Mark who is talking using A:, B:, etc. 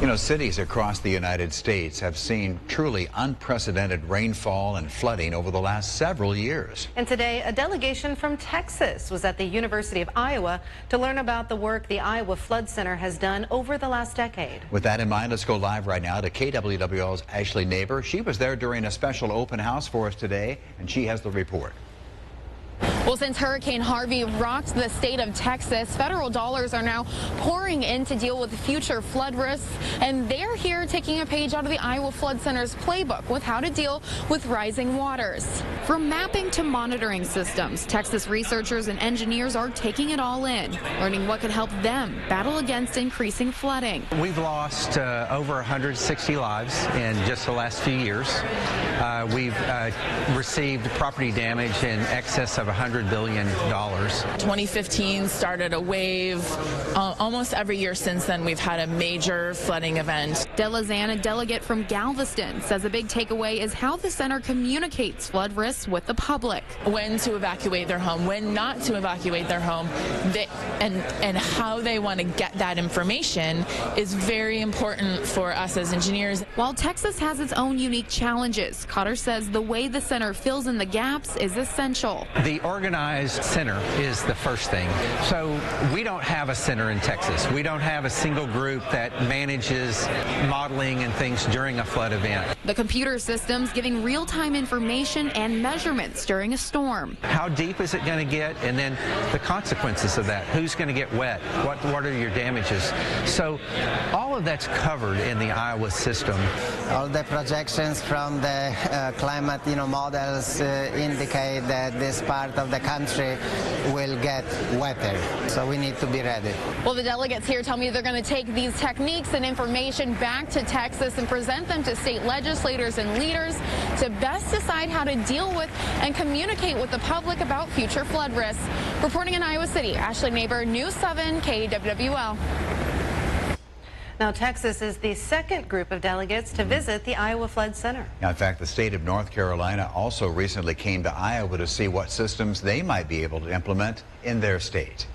A: You know, cities across the United States have seen truly unprecedented rainfall and flooding over the last several years.
B: And today, a delegation from Texas was at the University of Iowa to learn about the work the Iowa Flood Center has done over the last decade.
A: With that in mind, let's go live right now to KWWL's Ashley Neighbor. She was there during a special open house for us today, and she has the report.
C: Well, since Hurricane Harvey rocked the state of Texas, federal dollars are now pouring in to deal with future flood risks, and they're here taking a page out of the Iowa Flood Center's playbook with how to deal with rising waters. From mapping to monitoring systems, Texas researchers and engineers are taking it all in, learning what could help them battle against increasing flooding.
D: We've lost over 160 lives in just the last few years. We've received property damage in excess of $100 billion.
E: 2015 started a wave. Almost every year since then, we've had a major flooding event.
C: Delazan, a delegate from Galveston, says a big takeaway is how the center communicates flood risks with the public.
E: When to evacuate their home, when not to evacuate their home, and how they want to get that information is very important for us as engineers.
C: While Texas has its own unique challenges, Cotter says the way the center fills in the gaps is essential.
D: The organized center is the first thing. So we don't have a center in Texas. We don't have a single group that manages modeling and things during a flood event.
C: The computer system's giving real-time information and measurements during a storm.
D: How deep is it going to get? And then the consequences of that. Who's going to get wet? What are your damages? So all of that's covered in the Iowa system.
F: All the projections from the climate models indicate that this part of the country will get wetter, so we need to be ready.
C: Well, the delegates here tell me they're going to take these techniques and information back to Texas and present them to state legislators and leaders to best decide how to deal with and communicate with the public about future flood risks. Reporting in Iowa City, Ashley Neighbor, News 7 KWWL.
B: Now, Texas is the second group of delegates to visit the Iowa Flood Center.
A: Now, in fact, the state of North Carolina also recently came to Iowa to see what systems they might be able to implement in their state.